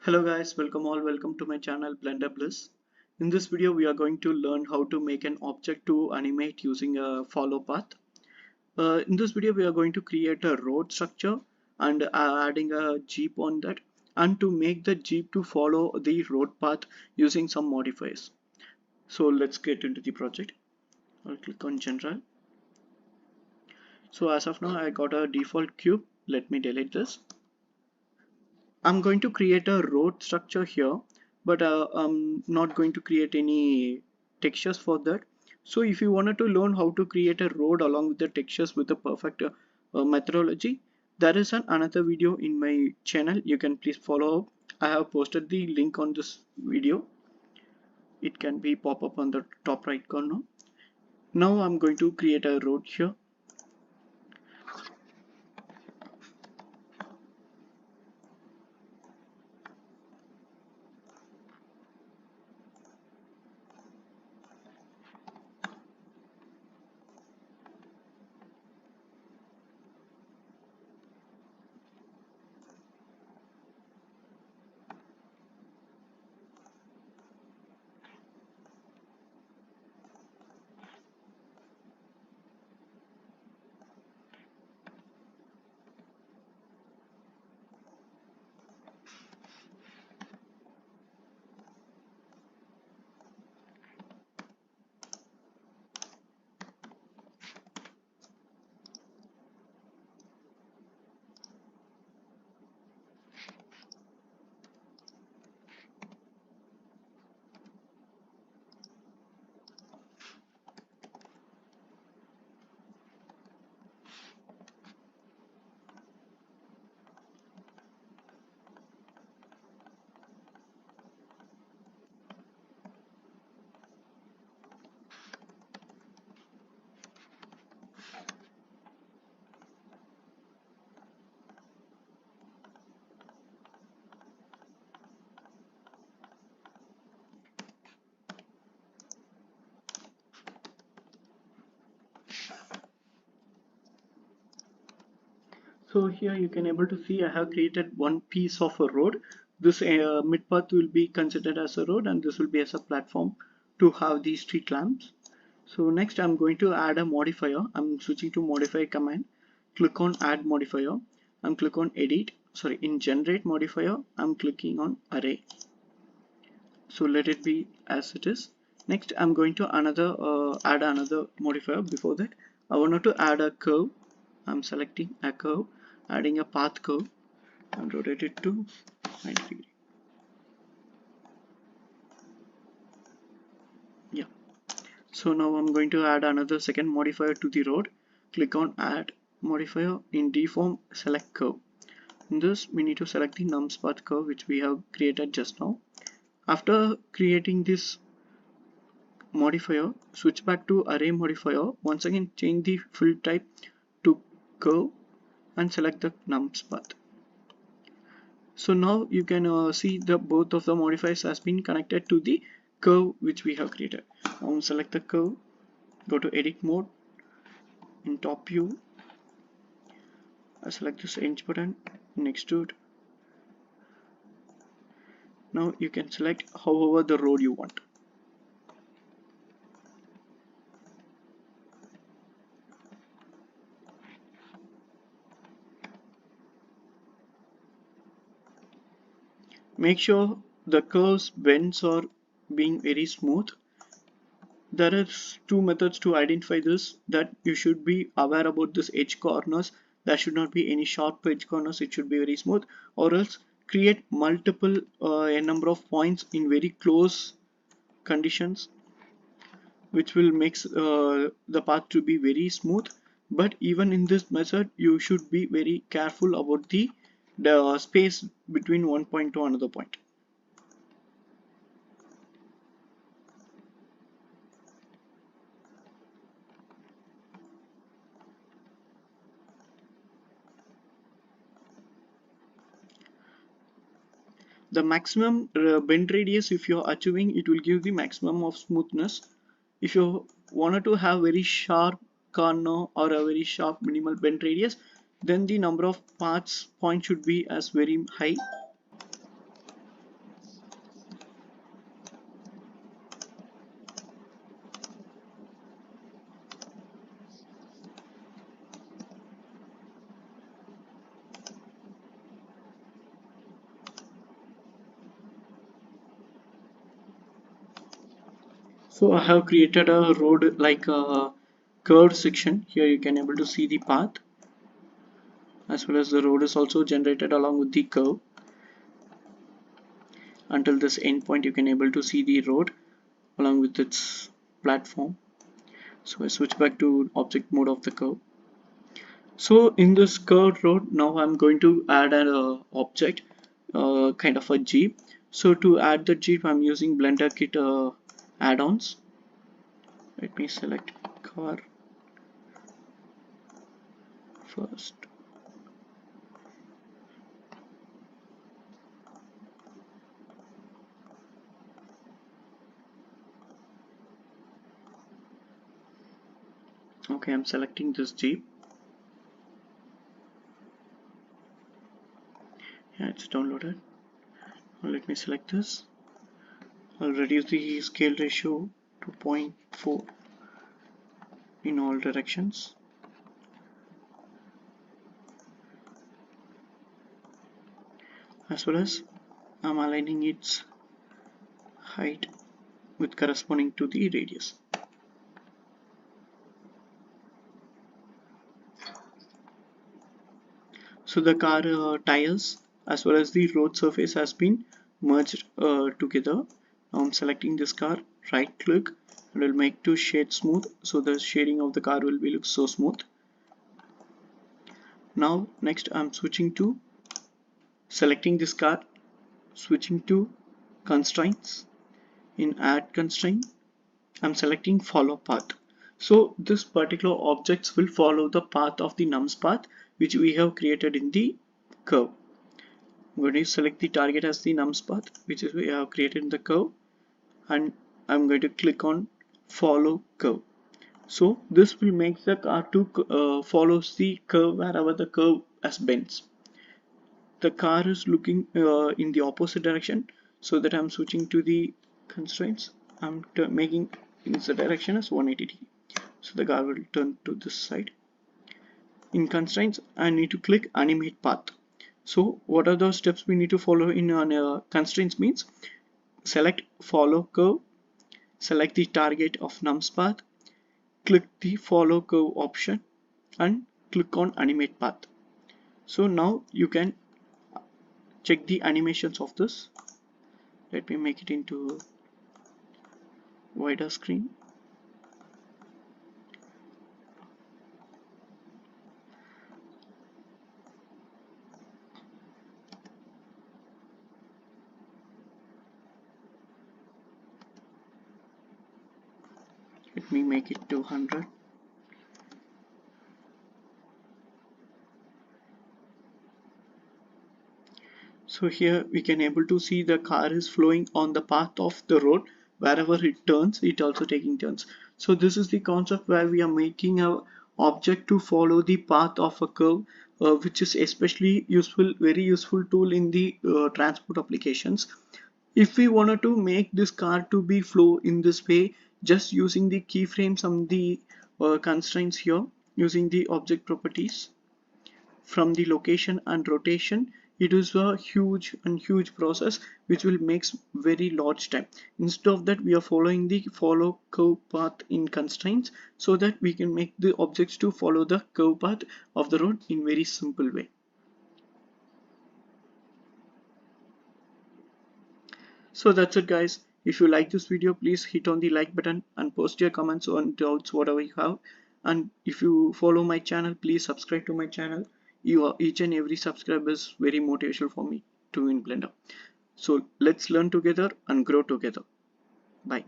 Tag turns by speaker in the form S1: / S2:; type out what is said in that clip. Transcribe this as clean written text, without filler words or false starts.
S1: Hello guys, welcome to my channel BlenderBliss. In this video we are going to learn how to make an object to animate using a follow path. In this video we are going to create a road structure and adding a jeep on that, and to make the jeep to follow the road path using some modifiers. So let's get into the project. I'll click on general. So as of now I got a default cube. Let me delete this. I'm going to create a road structure here, but I'm not going to create any textures for that. So if you wanted to learn how to create a road along with the textures with a perfect methodology, there is another video in my channel. You can please follow up. I have posted the link on this video. It can be pop up on the top right corner. Now I'm going to create a road here. So here you can able to see I have created one piece of a road. This mid path will be considered as a road, and this will be as a platform to have these street lamps. So next I'm going to add a modifier. I'm switching to modify command. Click on add modifier. I'm click on edit. Sorry, in generate modifier I'm clicking on array. So let it be as it is. Next I'm going to add another modifier. Before that I wanted to add a curve. I'm selecting a curve, adding a path curve, and rotate it to 90 degree. Yeah. So now I'm going to add another second modifier to the road. Click on add modifier. In deform select curve. In this we need to select the nums path curve which we have created just now. After creating this modifier, switch back to array modifier. Once again change the fill type to curve and select the nums path. So now you can see the both of the modifiers has been connected to the curve which we have created. Now select the curve, go to edit mode, in top view I select this edge button next to it. Now you can select however the road you want. Make sure the curves bends are being very smooth. There is two methods to identify this, that you should be aware about this edge corners. There should not be any sharp edge corners, it should be very smooth, or else create multiple a number of points in very close conditions, which will make the path to be very smooth. But even in this method you should be very careful about the space between one point to another point. The maximum bend radius, if you're achieving, it will give the maximum of smoothness. If you wanted to have very sharp corner or a very sharp minimal bend radius, then the number of points should be as very high. So I have created a road like a curved section. Here you can able to see the path, as well as the road is also generated along with the curve. Until this endpoint you can able to see the road along with its platform. So I switch back to object mode of the curve. So in this curved road, now I'm going to add an object, kind of a jeep. So to add the jeep, I'm using Blender Kit add-ons. Let me select car first. Okay, I'm selecting this jeep. Yeah, it's downloaded. Now let me select this. I'll reduce the scale ratio to 0.4 in all directions. As well as I'm aligning its height with corresponding to the radius. So the car tires as well as the road surface has been merged together. Now I'm selecting this car, right click, and will make to shade smooth, so the shading of the car will be look so smooth. Now next I'm switching to selecting this car, switching to constraints. In add constraint I'm selecting follow path. So this particular objects will follow the path of the nums path which we have created in the curve. I'm going to select the target as the nums path which is we have created in the curve, and I'm going to click on follow curve. So this will make the car to follows the curve wherever the curve has bends. The car is looking in the opposite direction, so that I'm switching to the constraints. I'm making its direction as 180 degree. So the car will turn to this side. In constraints, I need to click animate path. So what are the steps we need to follow in constraints means select follow curve, select the target of nums path, click the follow curve option, and click on animate path. So now you can check the animations of this. Let me make it into wider screen. Let me make it to 100. So here we can able to see the car is flowing on the path of the road. Wherever it turns, it also taking turns. So this is the concept where we are making a object to follow the path of a curve, which is especially useful, very useful tool in the transport applications. If we wanted to make this car to be flow in this way, just using the keyframes and the constraints here, using the object properties from the location and rotation, it is a huge process which will make very large time. Instead of that, we are following the follow curve path in constraints, so that we can make the objects to follow the curve path of the road in very simple way. So that's it guys. If you like this video, please hit on the like button and post your comments on doubts whatever you have. And if you follow my channel, please subscribe to my channel. Each and every subscribe is very motivational for me to in Blender. So let's learn together and grow together. Bye.